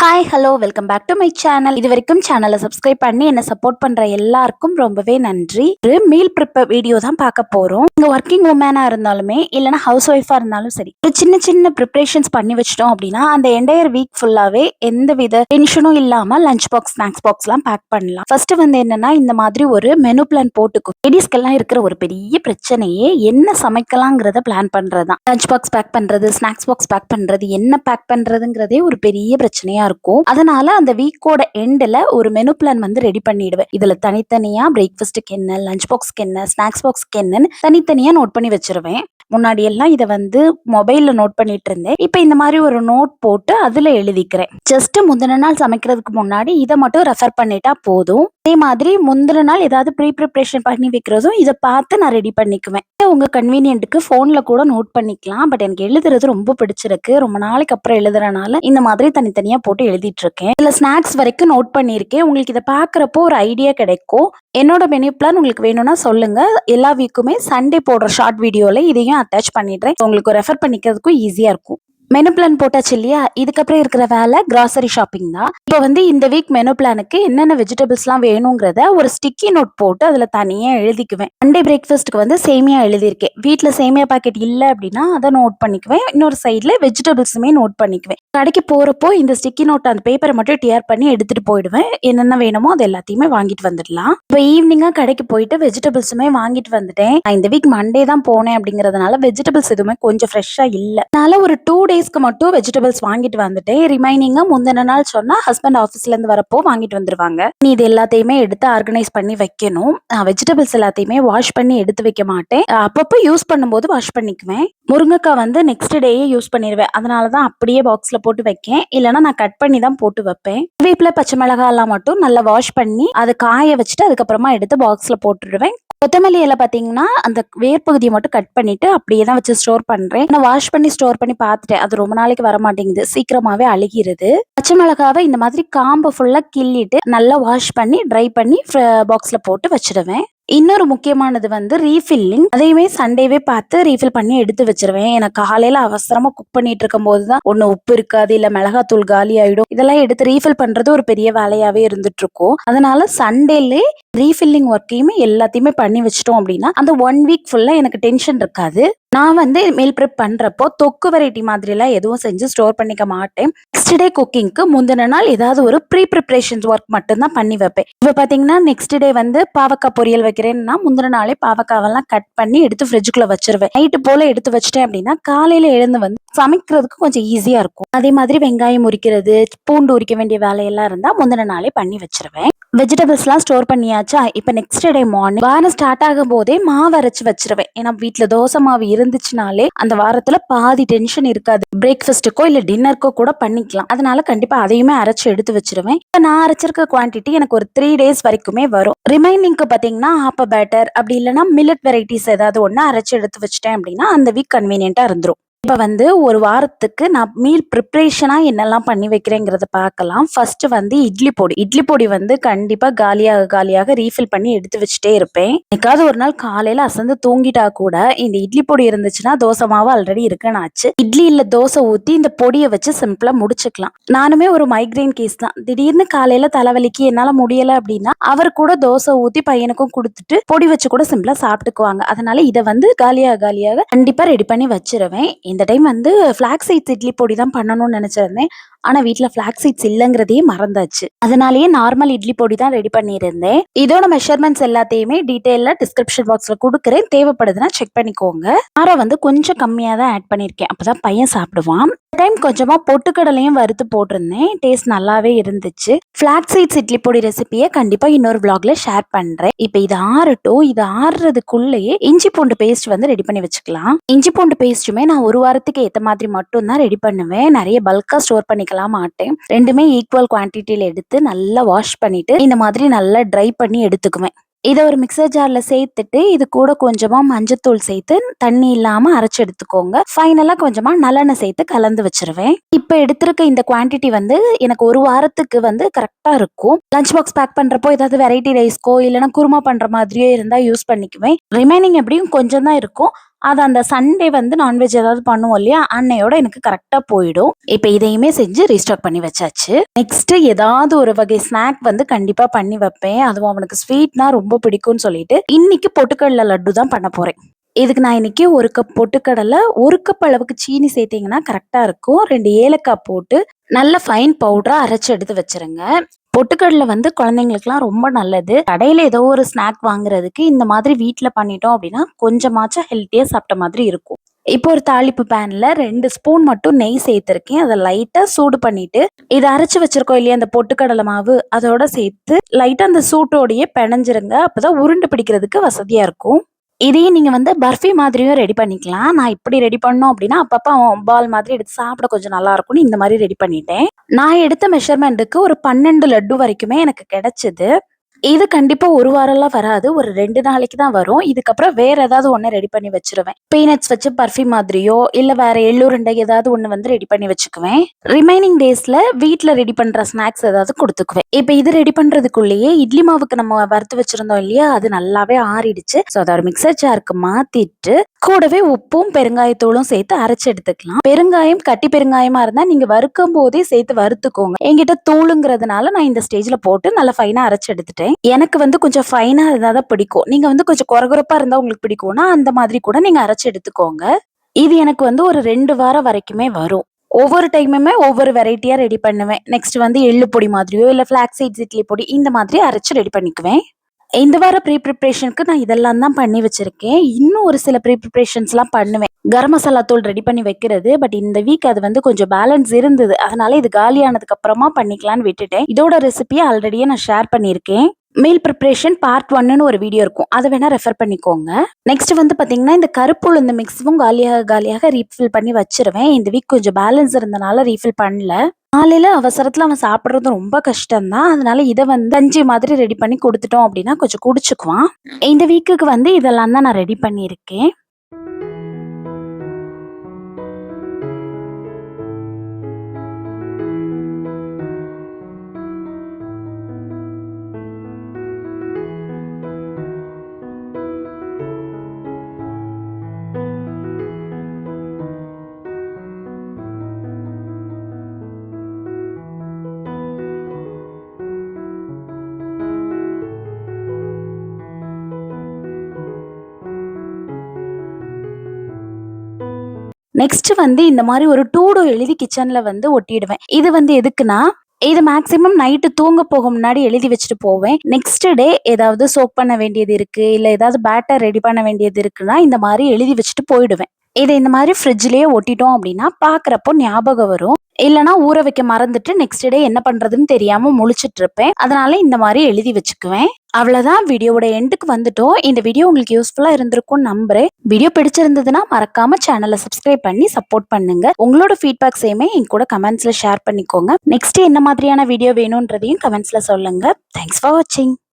Hi hello welcome back to my channel. இது வரைக்கும் சேனலை சப்ஸ்கிரைப் பண்ணி என்ன சப்போர்ட் பண்ற எல்லாருக்கும் ரொம்பவே நன்றி. ஒரு மீல் ப்ரிப்பர் வீடியோ தான் பார்க்க போறோம். நீங்க ஒர்க்கிங் உமனா இருந்தாலுமே இல்லைன்னா ஹவுஸ் ஒய்ஃபா இருந்தாலும் சரி, ஒரு சின்ன சின்ன ப்ரிப்பரேஷன்ஸ் பண்ணி வச்சிட்டோம் அப்படின்னா அந்த என்டையர் வீக் ஃபுல்லாவே எந்த வித டென்ஷனும் இல்லாம லஞ்ச் பாக்ஸ் ஸ்நாக்ஸ் பாக்ஸ் எல்லாம் பேக் பண்ணலாம். ஃபர்ஸ்ட் வந்து என்னன்னா, இந்த மாதிரி ஒரு மெனு பிளான் போட்டுக்கும். லேடிஸ்க்கெல்லாம் இருக்கிற ஒரு பெரிய பிரச்சனையே என்ன சமைக்கலாங்கிறத பிளான் பண்றதுதான். லஞ்ச் பாக்ஸ் பேக் பண்றது, ஸ்நாக்ஸ் பாக்ஸ் பேக் பண்றது, என்ன பேக் பண்றதுங்கிறதே ஒரு பெரிய பிரச்சனையா இருக்கும். அதனால அந்த வீக்கோட எண்ட்ல ஒரு மெனு பிளான் வந்து ரெடி பண்ணிடுவேன். இதுல தனித்தனியா பிரேக்ஃபாஸ்ட்க்கு என்ன, லஞ்ச் பாக்ஸ்க்கு என்ன, ஸ்நாக்ஸ் பாக்ஸ்க்கு என்னன்னு தனித்தனியா நோட் பண்ணி வச்சிருவேன். முன்னாடி எல்லாம் இதை வந்து மொபைல்ல நோட் பண்ணிட்டு இருந்தேன். இப்ப இந்த மாதிரி ஒரு நோட் போட்டு அதுல எழுதிக்கிறேன். ஜஸ்ட் முந்தின நாள் சமைக்கிறதுக்கு முன்னாடி இதை மட்டும் ரெஃபர் பண்ணிட்டா போதும். அதே மாதிரி முந்தின நாள் ஏதாவது ப்ரீ ப்ரிப்பரேஷன் பண்ணி வைக்கிறதும் இதை பார்த்து நான் ரெடி பண்ணிக்குவேன். உங்க கன்வீனியன்ட்டுக்கு போன்ல கூட நோட் பண்ணிக்கலாம். பட் எனக்கு எழுதுறது ரொம்ப பிடிச்சிருக்கு. ரொம்ப நாளைக்கு அப்புறம் எழுதுறனால இந்த மாதிரி தனித்தனியா போட்டு எழுதிட்டு இருக்கேன். இதுல ஸ்நாக்ஸ் வரைக்கும் நோட் பண்ணியிருக்கேன். உங்களுக்கு இதை பாக்குறப்போ ஒரு ஐடியா கிடைக்கும். என்னோட மெனு பிளான் உங்களுக்கு வேணும்னா சொல்லுங்க. எல்லா வீக்குமே சண்டே போடுற ஷார்ட் வீடியோல இதையும் அட்டாச் பண்ணிடுறேன். உங்களுக்கு ரெஃபர் பண்ணிக்கிறதுக்கும் ஈஸியா இருக்கும். மெனு பிளான் போட்டாச்சு இல்லையா? இதுக்கப்புறம் இருக்கிற வேலை கிராசரி ஷாப்பிங் தான். இப்போ வந்து இந்த வீக் மெனு பிளானுக்கு என்னென்ன வெஜிடபிள்ஸ்லாம் வேணுங்கிறத ஒரு ஸ்டிக்கி நோட் போட்டு அதில் தனியாக எழுதிக்குவேன். சண்டே பிரேக்ஃபாஸ்ட்டுக்கு வந்து சேமியா எழுதியிருக்கேன். வீட்டில் சேமியா பாக்கெட் இல்லை அப்படின்னா அதை நோட் பண்ணிக்குவேன். இன்னொரு சைடில் வெஜிடபிள்ஸுமே நோட் பண்ணிக்குவேன். கடைக்கு போகிறப்போ இந்த ஸ்டிக்கி நோட் அந்த பேப்பரை மட்டும் டியர் பண்ணி எடுத்துகிட்டு போயிடுவேன். என்னென்ன வேணுமோ அது எல்லாத்தையுமே வாங்கிட்டு வந்துடலாம். இப்போ ஈவினிங்காக கடைக்கு போயிட்டு வெஜிடபிள்ஸுமே வாங்கிட்டு வந்துட்டேன். நான் இந்த வீக் மண்டே தான் போனேன் அப்படிங்கிறதுனால வெஜிடபிள்ஸ் எதுவுமே கொஞ்சம் ஃப்ரெஷ்ஷாக இல்லை. அதனால ஒரு 2 டேஸ்க்கு மட்டும் வெஜிடபிள்ஸ் வாங்கிட்டு வந்துட்டேன். ரிமைனிங்கா முந்தின நாள் சொன்னா ஹஸ்பண்ட் ஆஃபீஸ்ல இருந்து வரப்போ வாங்கிட்டு வந்துருவாங்க. நீ இது எல்லாத்தையுமே எடுத்து ஆர்கனைஸ் பண்ணி வைக்கணும். வெஜிடபிள்ஸ் எல்லாத்தையுமே வாஷ் பண்ணி எடுத்து வைக்க மாட்டேன். அப்பப்போ யூஸ் பண்ணும்போது வாஷ் பண்ணிக்குவேன். முருங்கைக்காய் வந்து நெக்ஸ்ட் டேயே யூஸ் பண்ணிடுவேன். அதனாலதான் அப்படியே பாக்ஸ்ல போட்டு வைக்கேன். இல்லைன்னா நான் கட் பண்ணி தான் போட்டு வைப்பேன். வேப்பில பச்சை மிளகாய் எல்லாம் மட்டும் நல்லா வாஷ் பண்ணி அதை காய வச்சுட்டு அதுக்கப்புறமா எடுத்து பாக்ஸ்ல போட்டுடுவேன். கொத்தமல்லி இலை பார்த்தீங்கன்னா அந்த வேர் பகுதியை மட்டும் கட் பண்ணிட்டு அப்படியே தான் வச்சு ஸ்டோர் பண்றேன். நான் வாஷ் பண்ணி ஸ்டோர் பண்ணி பார்த்துட்டேன். அது ரொம்ப நாளைக்கு வர மாட்டேங்குது, சீக்கிரமாவே அழுகிருது. பச்சை மிளகாவை இந்த மாதிரி காம்பை ஃபுல்லா கிள்ளிட்டு நல்லா வாஷ் பண்ணி ட்ரை பண்ணி பாக்ஸ்ல போட்டு வச்சிடுவேன். இன்னொரு முக்கியமானது வந்து ரீஃபில்லிங். அதையுமே சண்டேவே பார்த்து ரீஃபில் பண்ணி எடுத்து வச்சிருவேன். எனக்கு காலையில அவசரமா குக் பண்ணிட்டு இருக்கும் போதுதான் ஒண்ணு உப்பு இருக்காது, இல்ல மிளகாத்தூள் காலி ஆயிடும். இதெல்லாம் எடுத்து ரீஃபில் பண்றது ஒரு பெரிய வேலையாவே இருந்துட்டு இருக்கும். அதனால சண்டேலே ரீஃபில்லிங் ஒர்க்கையுமே எல்லாத்தையுமே பண்ணி வச்சிட்டோம் அப்படின்னா அந்த 1 வீக் ஃபுல்லா எனக்கு டென்ஷன் இருக்காது. நான் வந்து மீல் ப்ரிப் பண்றப்போ தொக்கு வெரைட்டி மாதிரி எல்லாம் எதுவும் செஞ்சு ஸ்டோர் பண்ணிக்க மாட்டேன். நெக்ஸ்ட் டே குக்கிங்க்கு முந்தின நாள் ஏதாவது ஒரு ப்ரீ ப்ரிப்பரேஷன்ஸ் ஒர்க் மட்டும் தான் பண்ணி வைப்பேன். இப்ப பாத்தீங்கன்னா நெக்ஸ்ட் டே வந்து பாவக்காய் பொரியல் வைக்கிறேன்னா முந்தின நாளே பாவக்காவெல்லாம் கட் பண்ணி எடுத்து ஃப்ரிட்ஜுக்குள்ள வச்சிருவேன். நைட்டு போல எடுத்து வச்சிட்டேன் அப்படின்னா காலையில எழுந்து வந்து சமைக்கிறதுக்கு கொஞ்சம் ஈஸியா இருக்கும். அதே மாதிரி வெங்காயம் உரிக்கிறது, பூண்டு உரிக்க வேண்டிய வேலையெல்லாம் இருந்தா முந்தின நாளே பண்ணி வச்சிருவேன். வெஜிடபிள்ஸ் எல்லாம் ஸ்டோர் பண்ணியாச்சா? இப்ப நெக்ஸ்ட் டே மார்னிங் வாரம் ஸ்டார்ட் ஆகும் போதே மாவு அரைச்சு வச்சிருவேன். ஏன்னா வீட்டுல தோசை மாவு இருந்துச்சுனாலே அந்த வாரத்துல பாதி டென்ஷன் இருக்காது. பிரேக்ஃபாஸ்ட்டுக்கோ இல்ல டின்னருக்கோ கூட பண்ணிக்கலாம். அதனால கண்டிப்பா அதையுமே அரைச்சு எடுத்து வச்சிருவேன். நான் அரைச்சிருக்க குவான்டிட்டி எனக்கு ஒரு 3 டேஸ் வரைக்குமே வரும். ரிமைனிங்க்கு பாத்தீங்கன்னா ஆப்ப பேட்டர் அப்படி இல்லைன்னா மில்லட் வெரைட்டிஸ் ஏதாவது ஒண்ணு அரைச்சு எடுத்து வச்சிட்டேன் அப்படின்னா அந்த வீக் கன்வீனியன்ட்டா இருந்துரும். இப்ப வந்து ஒரு வாரத்துக்கு நான் மீல் ப்ரிப்பரேஷனா என்னெல்லாம் பண்ணி வைக்கிறேங்கிறத பார்க்கலாம். ஃபர்ஸ்ட் வந்து இட்லி பொடி வந்து கண்டிப்பா காலியாக ரீஃபில் பண்ணி எடுத்து வச்சுட்டே இருப்பேன். என்னைக்காவது ஒரு நாள் காலையில அசந்து தூங்கிட்டா கூட இந்த இட்லி பொடி இருந்துச்சுன்னா தோசை மாவு ஆல்ரெடி இருக்குன்னு ஆச்சு. இட்லி இல்ல தோசை ஊத்தி இந்த பொடியை வச்சு சிம்பிளா முடிச்சுக்கலாம். நானுமே ஒரு மைக்ரைன் கேஸ் தான். திடீர்னு காலையில தலைவலிக்கு என்னால முடியல அப்படின்னா அவர் கூட தோசை ஊத்தி பையனுக்கும் கொடுத்துட்டு பொடி வச்சு கூட சிம்பிளா சாப்பிட்டுக்குவாங்க. அதனால இதை வந்து காலியாக கண்டிப்பா ரெடி பண்ணி வச்சிருவேன். இந்த டைம் வந்து ஃபிளாக்ஸ் சீட்ஸ் இட்லி பொடி தான் பண்ணணும்னு நினைச்சிருந்தேன். ஆனா வீட்டுல ஃபிளாக்ஸ் சீட்ஸ் இல்லங்கிறதையே மறந்தாச்சு. அதனாலேயே நார்மல் இட்லி பொடி தான் ரெடி பண்ணியிருந்தேன். இதோட மெஷர்மெண்ட்ஸ் எல்லாத்தையுமே டீடைலா டிஸ்கிரிப்ஷன் பாக்ஸ்ல கொடுக்குறேன். தேவைப்படுதுன்னா செக் பண்ணிக்கோங்க. காரம் வந்து கொஞ்சம் கம்மியா தான் ஆட் பண்ணிருக்கேன். அப்பதான் பையன் சாப்பிடுவான். டைம் கொஞ்சமா பொட்டுக்கடலையும் வறுத்து போட்டிருந்தேன். டேஸ்ட் நல்லாவே இருந்துச்சு. ஃபிளாக்ஸ் சீட்ஸ் இட்லி பொடி ரெசிபியை கண்டிப்பா இன்னொரு vlogல ஷேர் பண்றேன். இப்ப இது ஆறட்டும். இது ஆறுறதுக்குள்ளேயே இஞ்சி பூண்டு பேஸ்ட் வந்து ரெடி பண்ணி வச்சுக்கலாம். இஞ்சி பூண்டு பேஸ்ட்டுமே நான் ஒரு வாரத்துக்கு ஏத்த மாதிரி மட்டும் தான் ரெடி பண்ணுவேன். நிறைய பல்கா ஸ்டோர் பண்ணிக்கலாம் மாட்டேன். ரெண்டுமே ஈக்குவல் குவான்டிட்டியில எடுத்து நல்லா வாஷ் பண்ணிட்டு இந்த மாதிரி நல்லா ட்ரை பண்ணி எடுத்துக்குவேன். இதை ஒரு மிக்சர் ஜார்ல சேர்த்துட்டு இது கூட கொஞ்சமா மஞ்சத்தூள் சேர்த்து தண்ணி இல்லாம அரைச்சு எடுத்துக்கோங்க. ஃபைனலா கொஞ்சமா நல்லெண்ணெய் சேர்த்து கலந்து வச்சிருவேன். இப்ப எடுத்திருக்க இந்த குவான்டிட்டி வந்து எனக்கு ஒரு வாரத்துக்கு வந்து கரெக்டா இருக்கும். லஞ்ச் பாக்ஸ் பேக் பண்றப்போ ஏதாவது வெரைட்டி ரைஸ்க்கோ இல்லைன்னா குருமா பண்ற மாதிரியோ இருந்தா யூஸ் பண்ணிக்குவேன். ரிமைனிங் எப்படியும் கொஞ்சம் தான் இருக்கும். அது அந்த சண்டே வந்து நான்வெஜ் ஏதாவது பண்ணுவோம் இல்லையா, அன்னையோட எனக்கு கரெக்டா போயிடும். இப்ப இதையுமே செஞ்சு ரீஸ்டாக் பண்ணி வச்சாச்சு. நெக்ஸ்ட் ஏதாவது ஒரு வகை ஸ்நாக் வந்து கண்டிப்பா பண்ணி வைப்பேன். அதுவும் அவனுக்கு ஸ்வீட்னா ரொம்ப பிடிக்கும்னு சொல்லிட்டு இன்னைக்கு பொட்டுக்கடலை லட்டு தான் பண்ண போறேன். இதுக்கு நான் இன்னைக்கு 1 கப் பொட்டுக்கடலை, 1 கப் அளவுக்கு சீனி சேர்த்தீங்கன்னா கரெக்டா இருக்கும். 2 ஏலக்காய் போட்டு நல்ல ஃபைன் பவுடரா அரைச்சு எடுத்து வச்சிருங்க. பொட்டுக்கடலை வந்து குழந்தைங்களுக்குலாம் ரொம்ப நல்லது. கடையில ஏதோ ஒரு ஸ்நாக் வாங்குறதுக்கு இந்த மாதிரி வீட்ல பண்ணிட்டோம் அப்படின்னா கொஞ்சமாச்சும் ஹெல்த்தியா சாப்பிட்ட மாதிரி இருக்கும். இப்போ ஒரு தாளிப்பு பேன்ல 2 ஸ்பூன் மட்டும் நெய் சேர்த்திருக்கேன். அதை லைட்டா சூடு பண்ணிட்டு இதை அரைச்சு வச்சிருக்கோம் இல்லையா அந்த பொட்டுக்கடலை மாவு, அதோட சேர்த்து லைட்டா அந்த சூட்டோடையே பிணைஞ்சிருங்க. அப்பதான் உருண்டை பிடிக்கிறதுக்கு வசதியா இருக்கும். இதையே நீங்க வந்து பர்ஃபி மாதிரியும் ரெடி பண்ணிக்கலாம். நான் இப்படி ரெடி பண்ணோம் அப்படின்னா, அப்பப்ப அவன் பால் மாதிரி எடுத்து சாப்பிட கொஞ்சம் நல்லா இருக்கும்னு இந்த மாரி ரெடி பண்ணிட்டேன். நான் எடுத்த மெஷர்மென்ட்க்கு ஒரு 12 லட்டு வரைக்குமே எனக்கு கிடைச்சது. இது கண்டிப்பா 1 வாரம்லாம் வராது. ஒரு 2 நாளைக்கு தான் வரும். இதுக்கப்புறம் வேற ஏதாவது ஒண்ணு ரெடி பண்ணி வச்சுருவேன். பீனட்ஸ் வச்சு பர்ஃபி மாதிரியோ, இல்ல வேற எள்ளுருண்டை ஏதாவது ஒண்ணு வந்து ரெடி பண்ணி வச்சுக்குவேன். ரிமைனிங் டேஸ்ல வீட்ல ரெடி பண்ற ஸ்நாக்ஸ் ஏதாவது குடுத்துக்குவேன். இப்ப இது ரெடி பண்றதுக்குள்ளேயே இட்லி மாவுக்கு நம்ம வறுத்து வச்சிருந்தோம் இல்லையா, அது நல்லாவே ஆறிடுச்சு. ஸோ அத ஒரு மிக்ஸர் ஜாருக்கு மாத்திட்டு, கூடவே உப்பும், பெருங்காயத்தூளும் சேர்த்து அரைச்சு எடுத்துக்கலாம். பெருங்காயம் கட்டி பெருங்காயமா இருந்தா நீங்க வறுக்கும் போதே சேர்த்து வறுத்துக்கோங்க. என்கிட்ட தூளுங்கிறதுனால நான் இந்த ஸ்டேஜ்ல போட்டு நல்லா ஃபைனா அரைச்சு எடுத்துட்டேன். எனக்கு வந்து கொஞ்சம் ஃபைனா இருந்தா தான் பிடிக்கும். நீங்க வந்து கொஞ்சம் கொரகொரப்பா இருந்தா உங்களுக்கு பிடிக்கும்னா, அந்த மாதிரி கூட நீங்க அரைச்சு எடுத்துக்கோங்க. இது எனக்கு வந்து ஒரு 2 வாரம் வரைக்குமே வரும். ஒவ்வொரு டைமுமே ஒவ்வொரு வெரைட்டியா ரெடி பண்ணுவேன். நெக்ஸ்ட் வந்து எள்ளு பொடி மாதிரியோ, இல்ல ஃபிளாக்ஸ் சீட்ஸ் இட்லி பொடி இந்த மாதிரி அரைச்சு ரெடி பண்ணிக்குவேன். இந்த வார ப்ரிப்பரேஷனுக்கு நான் இதெல்லாம் தான் பண்ணி வச்சிருக்கேன். இன்னும் ஒரு சில ப்ரிப்பரேஷன்ஸ்லாம் பண்ணுவேன். கரம் மசாலா தூள் ரெடி பண்ணி வைக்கிறது. பட் இந்த வீக் அது வந்து கொஞ்சம் பேலன்ஸ் இருந்தது. அதனால இது காலியானதுக்கு அப்புறமா பண்ணிக்கலான்னு விட்டுட்டேன். இதோட ரெசிபிய ஆல்ரெடியே நான் ஷேர் பண்ணியிருக்கேன். மீல் ப்ரிப்பரேஷன் பார்ட் 1ன்னு ஒரு வீடியோ இருக்கும். அத வேணா ரெஃபர் பண்ணிக்கோங்க. நெக்ஸ்ட் வந்து பாத்தீங்கன்னா, இந்த கருப்பு உளுந்து மிக்ஸும் காலியாக ரீஃபில் பண்ணி வச்சுருவேன். இந்த வீக் கொஞ்சம் பேலன்ஸ் இருந்தனால ரீஃபில் பண்ணல. காலையில அவசரத்துல அவன் சாப்பிடுறது ரொம்ப கஷ்டம் தான். அதனால இத வந்து கஞ்சி மாதிரி ரெடி பண்ணி குடுத்துட்டோம் அப்படின்னா கொஞ்சம் குடிச்சுக்குவான். இந்த வீக்குக்கு வந்து இதெல்லாம் தான் நான் ரெடி பண்ணியிருக்கேன். நெக்ஸ்ட் வந்து இந்த மாரி ஒரு டூடோ எழுதி கிச்சன்ல வந்து ஒட்டிடுவேன். இது வந்து எதுக்குன்னா, இது மேக்ஸிமம் நைட்டு தூங்க போக முன்னாடி எழுதி வச்சுட்டு போவேன். நெக்ஸ்ட் டே ஏதாவது சோக் பண்ண வேண்டியது இருக்கு, இல்ல ஏதாவது பேட்டர் ரெடி பண்ண வேண்டியது இருக்குன்னா, இந்த மாரி எழுதி வச்சுட்டு போயிடுவேன். இத இந்த மாரி ஃப்ரிட்ஜ்லயே ஒட்டிட்டோம் அப்படின்னா, பார்க்குறப்போ ஞாபகம் வரும். இல்லன்னா ஊற வைக்க மறந்துட்டு நெக்ஸ்ட் டே என்ன பண்றதுன்னு தெரியாம முழிச்சுட்டு இருப்பேன். அதனால இந்த மாரி எழுதி வச்சுக்குவேன். அவ்வளவுதான், வீடியோவோட எண்டுக்கு வந்துட்டோம். இந்த வீடியோ உங்களுக்கு யூஸ்ஃபுல்லா இருந்திருக்கும்னு நம்புறேன். வீடியோ பிடிச்சிருந்ததுன்னா மறக்காம சேனலை சப்ஸ்கிரைப் பண்ணி சப்போர்ட் பண்ணுங்க. உங்களோட ஃபீட்பேக்ஸையுமே என் கூட கமெண்ட்ஸ்ல ஷேர் பண்ணிக்கோங்க. நெக்ஸ்ட் என்ன மாதிரியான வீடியோ வேணும்ன்றதையும் கமெண்ட்ஸ்ல சொல்லுங்க. தேங்க்ஸ் ஃபார் வாட்சிங்.